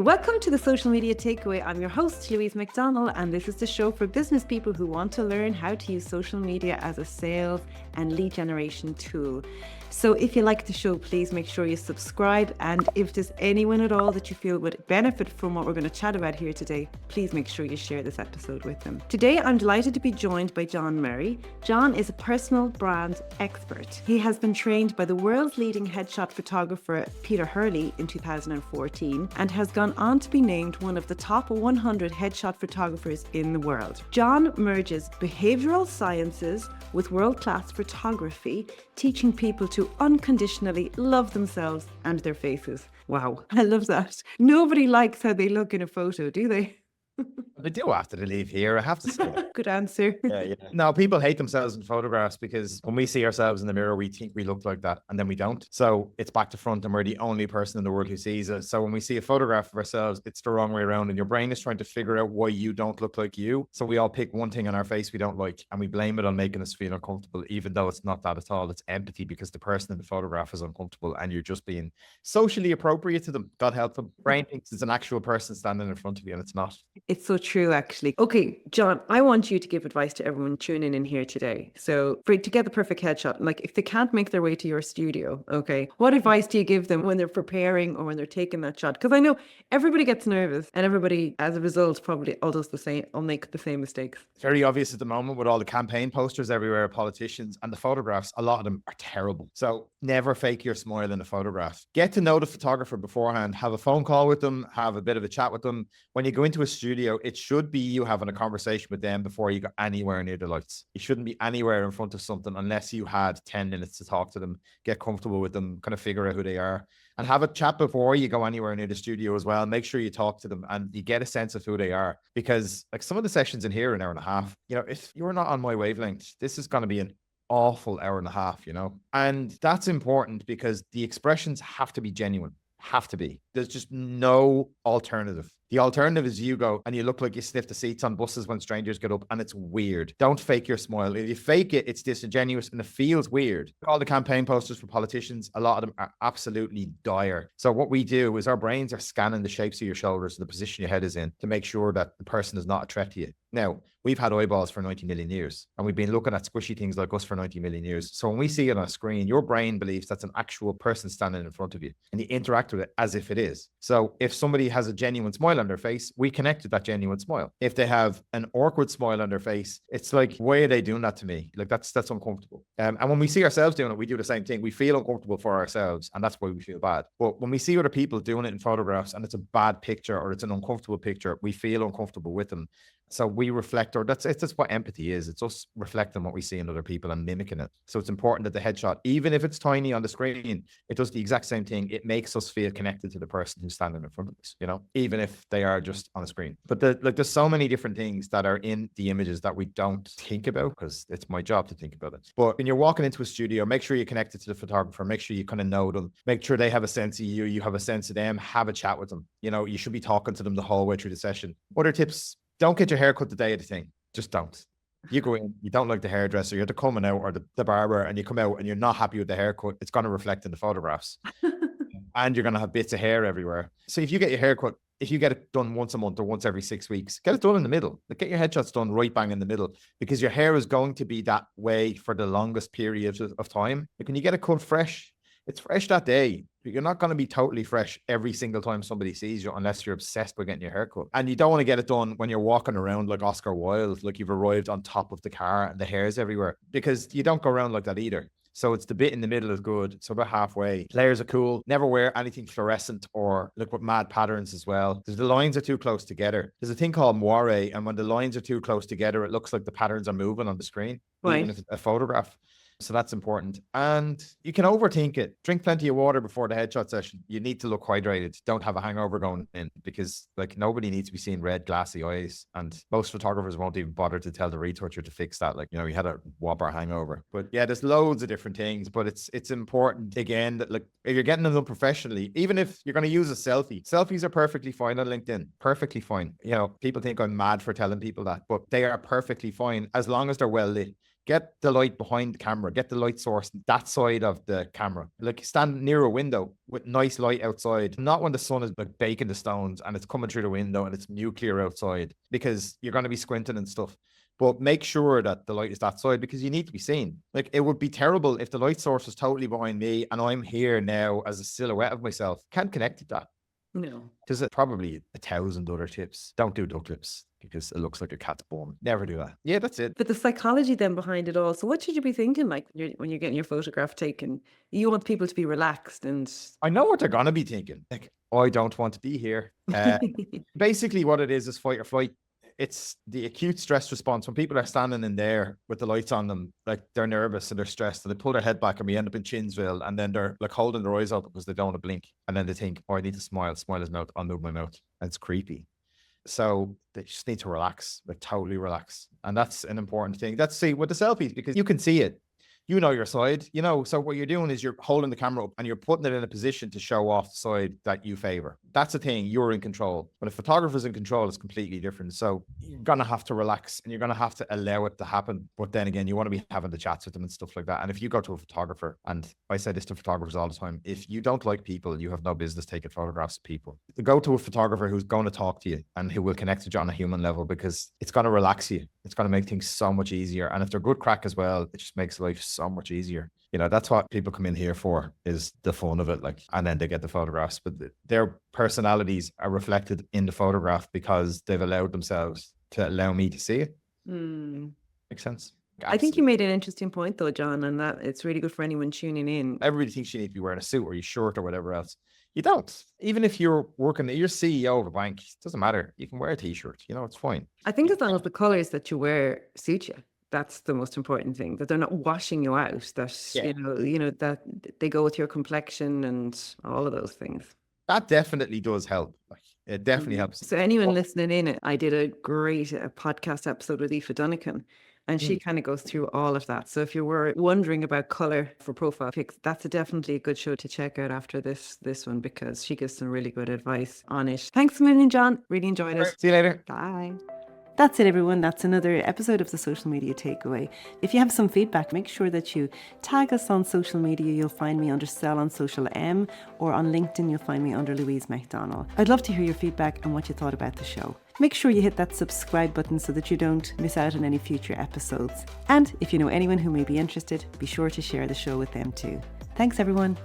Welcome to the Social Media Takeaway. I'm your host, Louise McDonald, and this is the show for business people who want to learn how to use social media as a sales and lead generation tool. So if you like the show, please make sure you subscribe. And if there's anyone at all that you feel would benefit from what we're going to chat about here today, please make sure you share this episode with them. Today, I'm delighted to be joined by John Murray. John is a personal brand expert. He has been trained by the world's leading headshot photographer, Peter Hurley, in 2014, and has gone on to be named one of the top 100 headshot photographers in the world. John merges behavioral sciences with world-class photography, teaching people to unconditionally love themselves and their faces. Wow, I love that. Nobody likes how they look in a photo, do they? They do after they leave here, I have to say. Good answer. Yeah. No, people hate themselves in photographs because when we see ourselves in the mirror, we think we look like that and then we don't. So it's back to front and we're the only person in the world who sees us. So when we see a photograph of ourselves, it's the wrong way around and your brain is trying to figure out why you don't look like you. So we all pick one thing on our face we don't like and we blame it on making us feel uncomfortable, even though it's not that at all. It's empathy because the person in the photograph is uncomfortable and you're just being socially appropriate to them. God help them. Brain thinks it's an actual person standing in front of you and it's not. It's so true, actually. Okay, John, I want you to give advice to everyone tuning in here today. So to get the perfect headshot, like if they can't make their way to your studio, okay, what advice do you give them when they're preparing or when they're taking that shot? Because I know everybody gets nervous and everybody, as a result, probably all does the same, all make the same mistakes. Very obvious at the moment with all the campaign posters everywhere, politicians, and the photographs, a lot of them are terrible. So never fake your smile in a photograph. Get to know the photographer beforehand, have a phone call with them, have a bit of a chat with them. When you go into a studio, it should be you having a conversation with them before you go anywhere near the lights. You shouldn't be anywhere in front of something unless you had 10 minutes to talk to them, get comfortable with them, kind of figure out who they are, and have a chat before you go anywhere near the studio as well. Make sure you talk to them and you get a sense of who they are, because like some of the sessions in here, an hour and a half, if you're not on my wavelength, this is going to be an awful hour and a half, and that's important because the expressions have to be genuine. Have to be. There's just no alternative. The alternative is you go and you look like you sniff the seats on buses when strangers get up and it's weird. Don't fake your smile. If you fake it, it's disingenuous and it feels weird. All the campaign posters for politicians, a lot of them are absolutely dire. So what we do is our brains are scanning the shapes of your shoulders and the position your head is in to make sure that the person is not a threat to you. Now, we've had eyeballs for 90 million years and we've been looking at squishy things like us for 90 million years. So when we see it on a screen, your brain believes that's an actual person standing in front of you and you interact with it as if it is. So if somebody has a genuine smile on their face, we connect with that genuine smile. If they have an awkward smile on their face, it's like, why are they doing that to me? Like that's uncomfortable. And when we see ourselves doing it, we do the same thing. We feel uncomfortable for ourselves and that's why we feel bad. But when we see other people doing it in photographs and it's a bad picture or it's an uncomfortable picture, we feel uncomfortable with them. So we reflect, or that's what empathy is. It's us reflecting what we see in other people and mimicking it. So it's important that the headshot, even if it's tiny on the screen, it does the exact same thing. It makes us feel connected to the person who's standing in front of us, even if they are just on a screen. But there's so many different things that are in the images that we don't think about because it's my job to think about it. But when you're walking into a studio, make sure you're connected to the photographer. Make sure you kind of know them. Make sure they have a sense of you. You have a sense of them. Have a chat with them. You should be talking to them the whole way through the session. Other tips: don't get your hair cut the day of the thing. Just don't. You go in, you don't like the hairdresser, you're coming out, or the barber, and you come out and you're not happy with the haircut. It's going to reflect in the photographs. And you're going to have bits of hair everywhere. So if you get your hair cut, if you get it done once a month or once every 6 weeks, get it done in the middle. Like, get your headshots done right bang in the middle, because your hair is going to be that way for the longest period of time. Like when you get it cut fresh, it's fresh that day. You're not going to be totally fresh every single time somebody sees you unless you're obsessed with getting your hair cut. And you don't want to get it done when you're walking around like Oscar Wilde, like you've arrived on top of the car and the hair's everywhere, because you don't go around like that either. So it's the bit in the middle is good. So about halfway. Layers are cool. Never wear anything fluorescent or look with mad patterns as well, because the lines are too close together. There's a thing called moire, and when the lines are too close together, it looks like the patterns are moving on the screen, Right. Even if it's a photograph. So that's important. And you can overthink it. Drink plenty of water before the headshot session. You need to look hydrated. Don't have a hangover going in, because like nobody needs to be seeing red glassy eyes. And most photographers won't even bother to tell the retoucher to fix that. Like, you had a whopper hangover. But yeah, there's loads of different things, but it's important again that like if you're getting them done professionally, even if you're going to use a selfie, selfies are perfectly fine on LinkedIn. Perfectly fine. People think I'm mad for telling people that, but they are perfectly fine as long as they're well lit. Get the light behind the camera, get the light source that side of the camera. Like stand near a window with nice light outside, not when the sun is like baking the stones and it's coming through the window and it's nuclear outside, because you're going to be squinting and stuff. But make sure that the light is that side because you need to be seen. Like it would be terrible if the light source was totally behind me and I'm here now as a silhouette of myself. Can't connect to that. No. There's probably 1,000 other tips. Don't do duck lips because it looks like a cat's bum. Never do that. Yeah, that's it. But the psychology then behind it all. So what should you be thinking like when you're getting your photograph taken? You want people to be relaxed and I know what they're going to be thinking. Like, I don't want to be here. Basically, what it is fight or flight. It's the acute stress response. When people are standing in there with the lights on them, like they're nervous and they're stressed and they pull their head back and we end up in Chinsville and then they're like holding their eyes up because they don't want to blink. And then they think, oh, I need to smile his mouth, I'll move my mouth. And it's creepy. So they just need to relax, like totally relax. And that's an important thing. That's see with the selfies because you can see it. You know your side, you know. So what you're doing is you're holding the camera up and you're putting it in a position to show off the side that you favor. That's the thing. You're in control. But if photographer's in control, it's completely different. So you're going to have to relax and you're going to have to allow it to happen. But then again, you want to be having the chats with them and stuff like that. And if you go to a photographer, and I say this to photographers all the time, if you don't like people, you have no business taking photographs of people. Go to a photographer who's going to talk to you and who will connect with you on a human level because it's going to relax you. It's going to make things so much easier. And if they're good crack as well, it just makes life so much easier. You know, that's what people come in here for, is the fun of it. Like, and then they get the photographs, but their personalities are reflected in the photograph because they've allowed themselves to allow me to see it. Makes sense? I think you made an interesting point though, John, and that it's really good for anyone tuning in. Everybody thinks you need to be wearing a suit or your shirt or whatever else. You don't. Even if you're working, you're CEO of a bank, it doesn't matter. You can wear a t-shirt, you know, it's fine. I think as long as the colors that you wear suit you, that's the most important thing, that they're not washing you out, that, you know, that they go with your complexion and all of those things. That definitely does help. Like, it definitely helps. So anyone listening in, I did a great podcast episode with Aoife Dunnican. And she kind of goes through all of that. So if you were wondering about color for profile pics, that's definitely a good show to check out after this one, because she gives some really good advice on it. Thanks a million, John. Really enjoyed it. See you later. Bye. That's it, everyone. That's another episode of the Social Media Takeaway. If you have some feedback, make sure that you tag us on social media. You'll find me under Cell on Social M, or on LinkedIn, you'll find me under Louise McDonnell. I'd love to hear your feedback and what you thought about the show. Make sure you hit that subscribe button so that you don't miss out on any future episodes. And if you know anyone who may be interested, be sure to share the show with them too. Thanks, everyone.